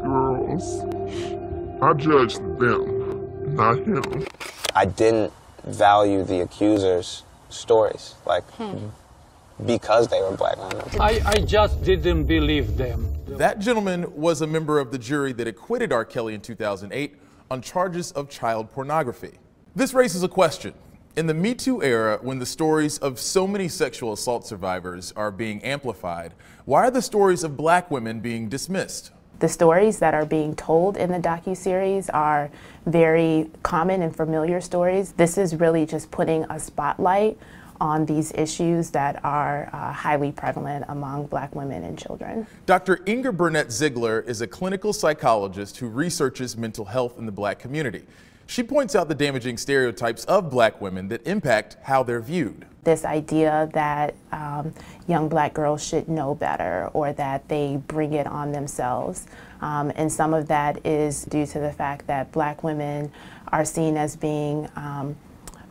Girls, I judged them, not him. I didn't value the accuser's stories, like, because they were black women. I just didn't believe them. That gentleman was a member of the jury that acquitted R. Kelly in 2008 on charges of child pornography. This raises a question. In the Me Too era, when the stories of so many sexual assault survivors are being amplified, why are the stories of black women being dismissed? The stories that are being told in the docuseries are very common and familiar stories. This is really just putting a spotlight on these issues that are highly prevalent among black women and children. Dr. Inger Burnett Ziegler is a clinical psychologist who researches mental health in the black community. She points out the damaging stereotypes of black women that impact how they're viewed. This idea that young black girls should know better or that they bring it on themselves. And some of that is due to the fact that black women are seen as being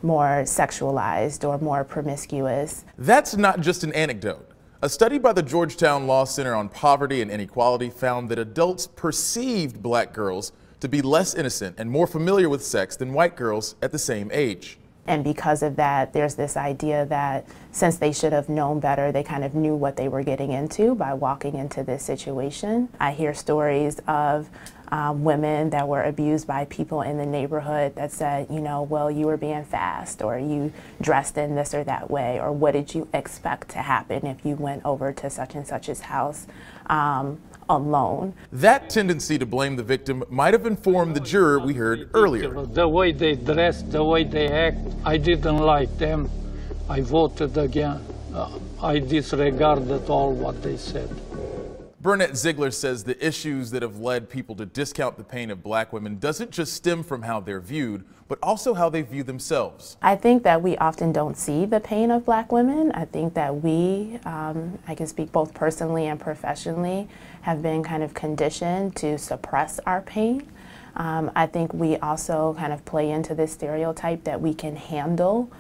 more sexualized or more promiscuous. That's not just an anecdote. A study by the Georgetown Law Center on Poverty and Inequality found that adults perceived black girls to be less innocent and more familiar with sex than white girls at the same age. And because of that, there's this idea that since they should have known better, they kind of knew what they were getting into by walking into this situation. I hear stories of women that were abused by people in the neighborhood that said, you know, well, you were being fast, or you dressed in this or that way, or what did you expect to happen if you went over to such and such's house alone. That tendency to blame the victim might have informed the juror we heard earlier. The way they dress, the way they act, I didn't like them. I voted again. I disregarded all what they said. Burnett Ziegler says the issues that have led people to discount the pain of black women doesn't just stem from how they're viewed, but also how they view themselves. I think that we often don't see the pain of black women. I think that we, I can speak both personally and professionally, have been kind of conditioned to suppress our pain. I think we also kind of play into this stereotype that we can handle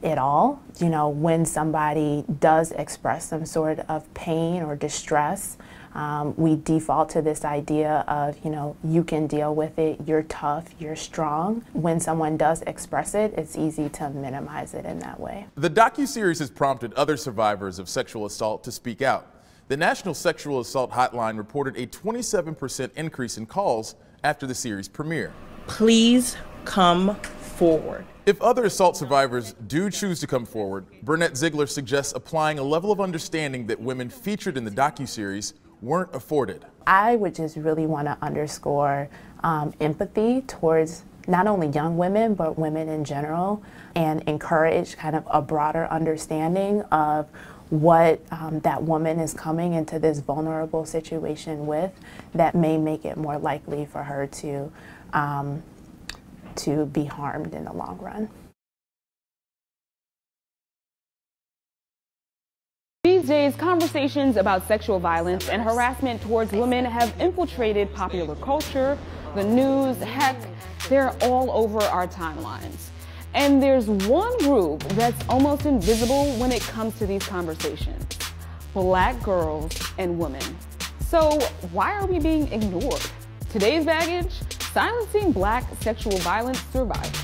it all. You know, when somebody does express some sort of pain or distress, we default to this idea of, you know, you can deal with it, you're tough, you're strong. When someone does express it, it's easy to minimize it in that way. The docuseries has prompted other survivors of sexual assault to speak out. The National Sexual Assault Hotline reported a 27% increase in calls after the series premiere. Please come forward. If other assault survivors do choose to come forward, Burnett Ziegler suggests applying a level of understanding that women featured in the docuseries weren't afforded. I would just really want to underscore empathy towards not only young women, but women in general, and encourage kind of a broader understanding of what that woman is coming into this vulnerable situation with that may make it more likely for her to be harmed in the long run. These days, conversations about sexual violence and harassment towards women have infiltrated popular culture, the news, heck, they're all over our timelines. And there's one group that's almost invisible when it comes to these conversations: black girls and women. So why are we being ignored? Today's baggage: silencing black sexual violence survivors.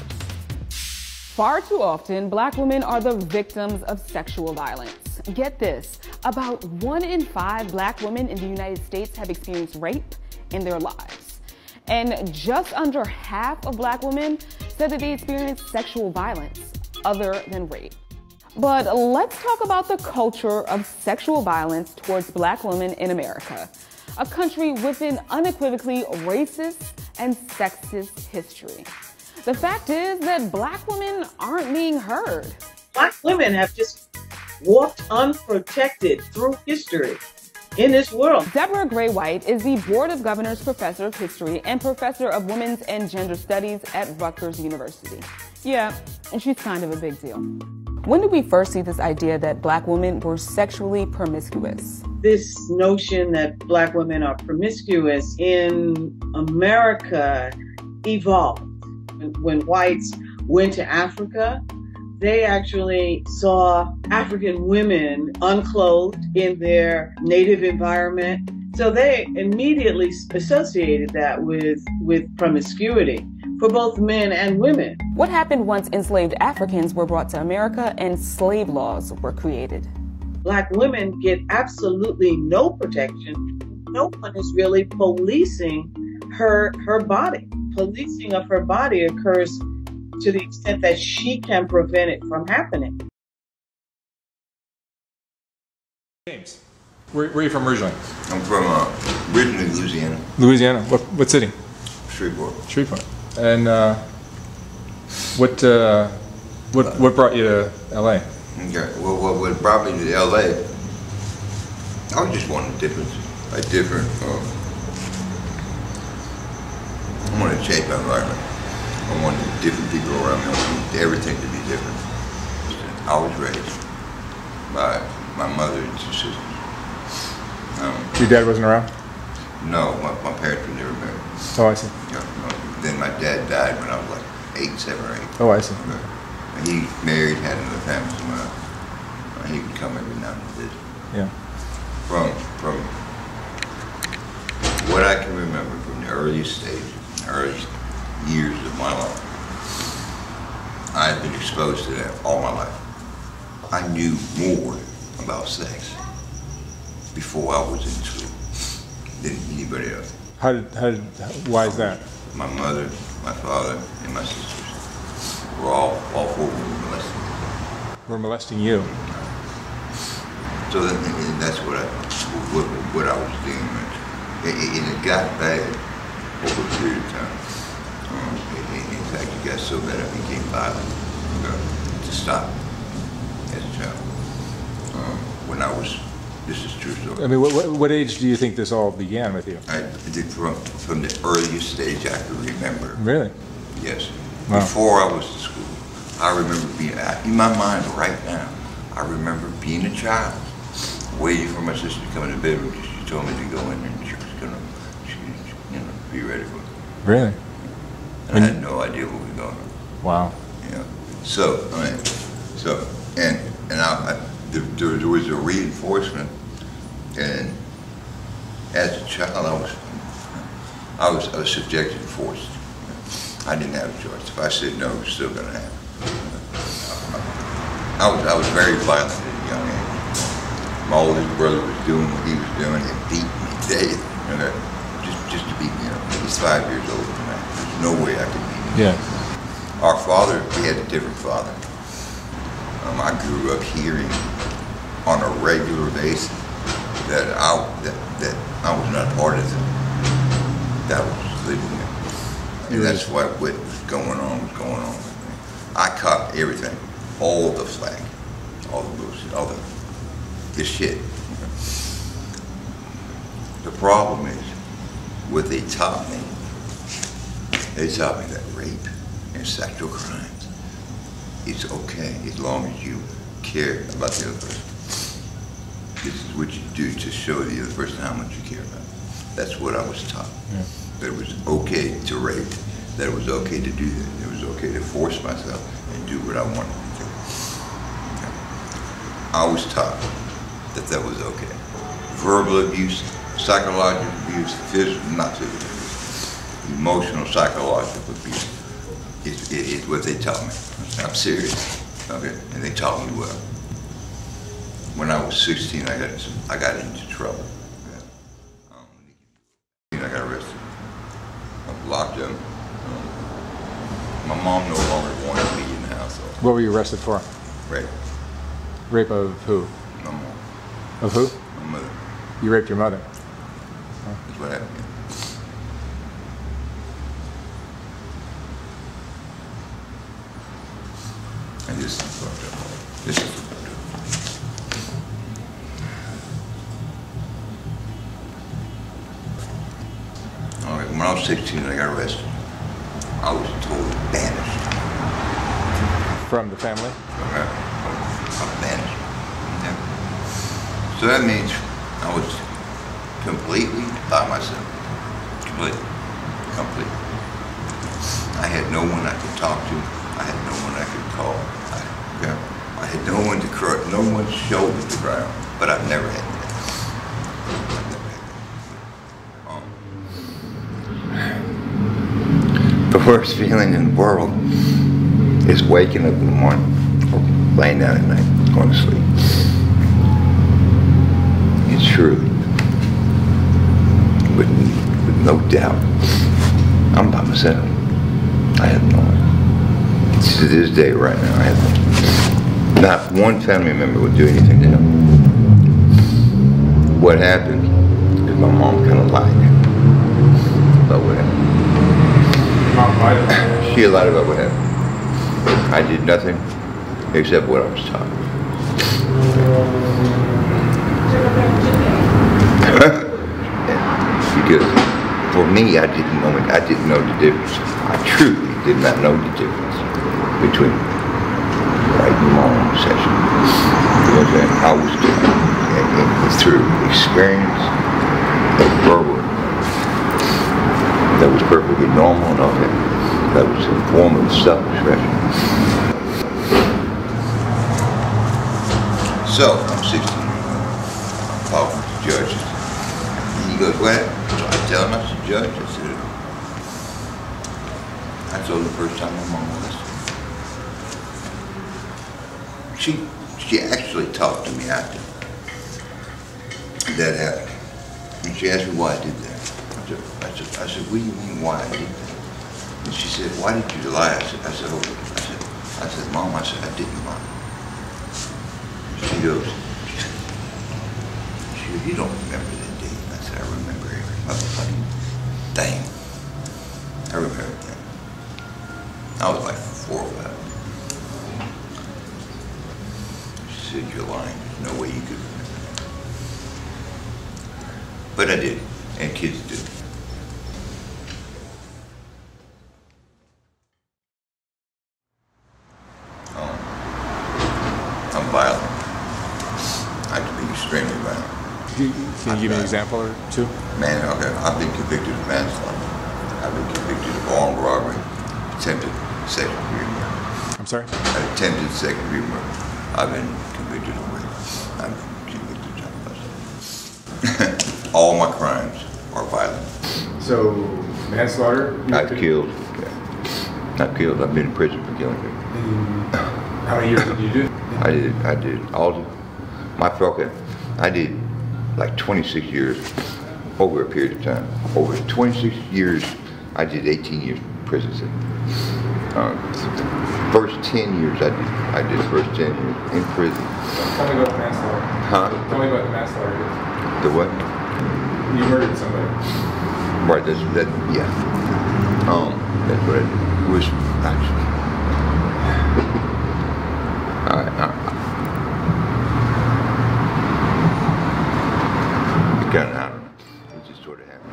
Far too often, black women are the victims of sexual violence. Get this, about 1 in 5 black women in the United States have experienced rape in their lives. And just under half of black women said that they experienced sexual violence other than rape. But let's talk about the culture of sexual violence towards black women in America, a country with an unequivocally racist and sexist history. The fact is that black women aren't being heard. Black women have just walked unprotected through history in this world. Deborah Gray White is the Board of Governors Professor of History and Professor of Women's and Gender Studies at Rutgers University. Yeah, and she's kind of a big deal. When did we first see this idea that black women were sexually promiscuous? This notion that black women are promiscuous in America evolved. When whites went to Africa, they actually saw African women unclothed in their native environment. So they immediately associated that with promiscuity for both men and women. What happened once enslaved Africans were brought to America and slave laws were created? Black women get absolutely no protection. No one is really policing her body. Policing of her body occurs to the extent that she can prevent it from happening. James, where are you from originally? I'm from originally Louisiana. Louisiana. What city? Shreveport. Shreveport. And what brought you to LA? Okay. Well, what brought me to LA? I was just wanting a different. I wanted to change my environment. I wanted different people around me. I wanted everything to be different. I was raised by my mother and two sisters. Your dad wasn't around? No, my parents were never married. Oh, I see. Yeah, then my dad died when I was like 7 or 8. Oh, I see. And he married, had another family, so he would come every now and then. Yeah. From what I can remember from the earliest stages, earliest years of my life, I've been exposed to that all my life. I knew more about sex before I was in school than anybody else. Why is that? My mother, my father, and my sisters were all 4 were molested. We're molesting you. So that's what I was dealing with. And it got bad over a period of time. In fact, it got so bad I became violent to stop as a child. When I was, this is true story. I mean, what age do you think this all began with you? From the earliest stage I can remember. Really? Yes. Wow. Before I was in school, I remember being, in my mind right now, I remember being a child, waiting for my sister to come in the bedroom because she told me to go in there and she was going to, be ready for it. Really? And I had no idea what was going on. Wow. Yeah. So, there was a reinforcement, and as a child, I was subjected and forced. I didn't have a choice. If I said no, it was still going to happen. I was very violent at a young age. My oldest brother was doing what he was doing and beat me daily, just to beat me up. He's 5 years older than I. There's no way I could beat him. Yeah. Our father, we had a different father. I grew up hearing on a regular basis that I was not part of it. That was living there. And that's what was going on with me. I caught everything, all the flack, all the bullshit, all the shit. The problem is, what they taught me that rape and sexual crimes is okay as long as you care about the other person. This is what you do to show the other person how much you care about them. That's what I was taught. Yeah. That it was okay to rape, that it was okay to do that, it was okay to force myself and do what I wanted to do. Okay. I was taught that was okay. Verbal abuse, psychological abuse, not physical abuse, emotional, psychological abuse is what they taught me. I'm serious, okay? And they taught me well. When I was 16, I got into trouble. I got arrested. I was locked up. My mom no longer wanted me in the house. What were you arrested for? Rape. Rape of who? My mom. Of who? My mother. You raped your mother? That's what happened. And this is fucked up. This is fucked up. All right, when I was 16 and I got arrested, I was totally banished. From the family? I was banished. Yeah. So that means I was completely by myself. Completely. I had no one I could talk to. I had no one I could call. I could had no one to cry, no one's shoulder to cry on, but I've never had that. I've never had that. The worst feeling in the world is waking up in the morning or laying down at night, going to sleep. It's true, with no doubt, I'm by myself. I have no one. To this day, right now, I have not one family member would do anything to help. What happened is my mom kind of lied about what happened. Mom lied? She lied about what happened. I did nothing except what I was taught. Because for me, I didn't know the difference. I truly did not know the difference between right and wrong sexual. You know what I'm saying? I was doing it through experience of verbal that was perfectly normal and all that. That was a form of self-expression. So, I'm 16 years old. I'm talking to judges. And he goes, what happened? So I tell him, I said, Judge, I said, I told him the first time my mom molested me. She actually talked to me after that happened. And she asked me why I did that. I said, what do you mean why I did that? And she said, why did you lie? I said, Mom, I didn't lie. She goes, you don't remember that day. I said, I remember every motherfucking thing. I remember everything. I was like 4 or 5. She said, you're lying. There's no way you could remember that. But I did, and kids do. I'm violent. I can be extremely violent. Can you give me an example or two? Man, okay, I've been convicted of manslaughter. I've been convicted of armed robbery, attempted second-degree murder. I'm sorry? Attempted second-degree murder. I've been convicted of rape. I've been convicted of child molestation. All my crimes are violent. So, manslaughter? I've killed. I've killed. I've been in prison for killing people. How many years did you do? I did all the, I did like 26 years over a period of time. Over 26 years, I did 18 years prison sentence. First 10 years, I did the first 10 years in prison. Tell me about the manslaughter. Huh? Tell me about the manslaughter. The what? You murdered somebody. Right, yeah. That's what I did. It was actually. I don't know. It just sort of happened.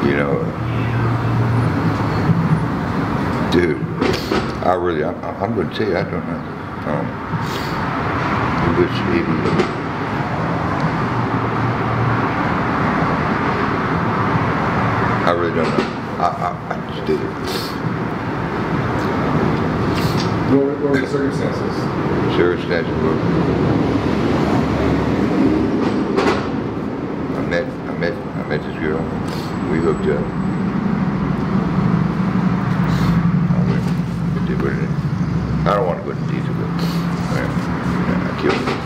You know, dude, I'm going to tell you, I don't know. I really don't know. I just did it. What were the circumstances? Circumstances were, I met this girl. We hooked up. I did what it is. I don't want to go into detail, but I killed her.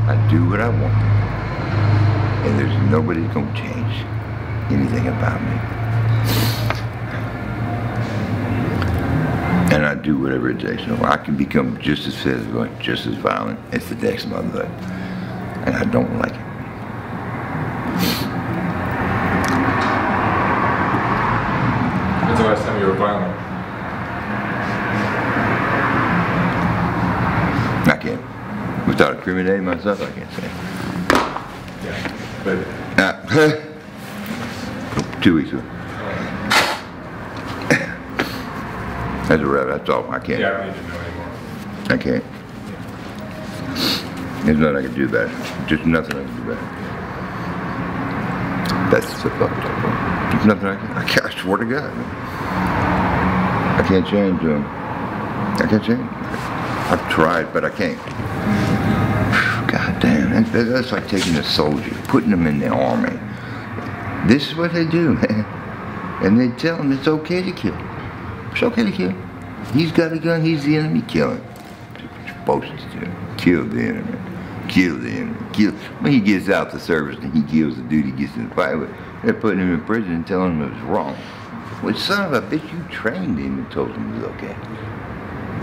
I do what I want. And there's nobody gonna change anything about me. And I do whatever it takes. So I can become just as physical, just as violent as the next mother. And I don't like it. When's the last time you were violent? I can't. Without incriminating myself, I can't say. Yeah, but 2 weeks ago. I As a rapist, that's all. I can't. Yeah, I don't need to know anymore. I can't. There's nothing I can do about it. Just nothing I can do about it. That's the fucked up one. There's nothing I can. I swear to God. I can't change them. I can't change. I've tried, but I can't. God damn, that's like taking a soldier, putting them in the army. This is what they do, man. And they tell him it's okay to kill. It's okay to kill. He's got a gun, he's the enemy, kill him. That's what you're supposed to do. Kill the enemy. Kill the enemy. Kill. When he gets out the service and he kills the dude he gets in the fight with, they're putting him in prison and telling him it was wrong. Well, son of a bitch, you trained him and told him it was okay.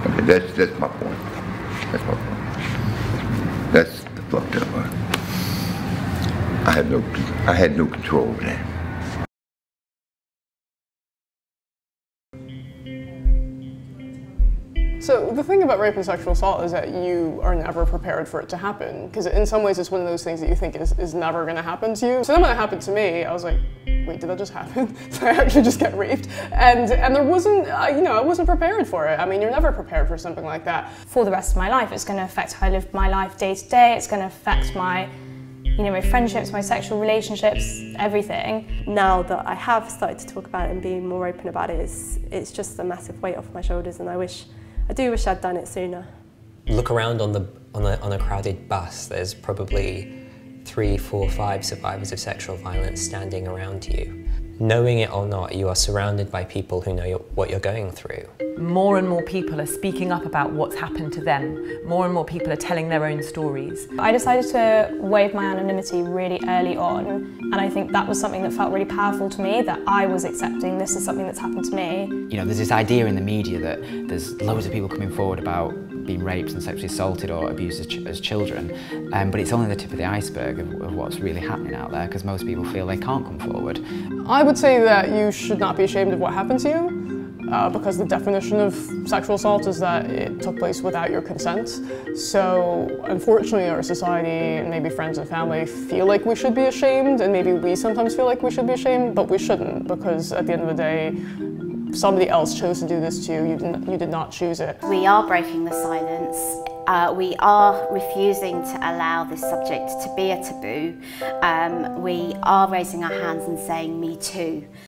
Okay, that's my point. That's my point. That's the fucked up one. I had no control over that. So the thing about rape and sexual assault is that you are never prepared for it to happen, because in some ways it's one of those things that you think is never going to happen to you. So then when it happened to me, I was like, wait, did that just happen? Did I actually just get raped? And there wasn't, you know, I wasn't prepared for it. I mean, you're never prepared for something like that. For the rest of my life, it's going to affect how I live my life day to day. It's going to affect my, you know, my friendships, my sexual relationships, everything. Now that I have started to talk about it and be more open about it, it's just a massive weight off my shoulders, and I do wish I'd done it sooner. Look around on a crowded bus. There's probably 3, 4, 5 survivors of sexual violence standing around you. Knowing it or not, you are surrounded by people who know what you're going through. More and more people are speaking up about what's happened to them. More and more people are telling their own stories. I decided to waive my anonymity really early on, and I think that was something that felt really powerful to me, that I was accepting this is something that's happened to me. You know, there's this idea in the media that there's loads of people coming forward about being raped and sexually assaulted or abused as children, but it's only the tip of the iceberg of what's really happening out there, because most people feel they can't come forward. I would say that you should not be ashamed of what happened to you, because the definition of sexual assault is that it took place without your consent. So unfortunately our society and maybe friends and family feel like we should be ashamed, and maybe we sometimes feel like we should be ashamed, but we shouldn't, because at the end of the day, somebody else chose to do this to you. You did not choose it. We are breaking the silence. We are refusing to allow this subject to be a taboo. We are raising our hands and saying, me too.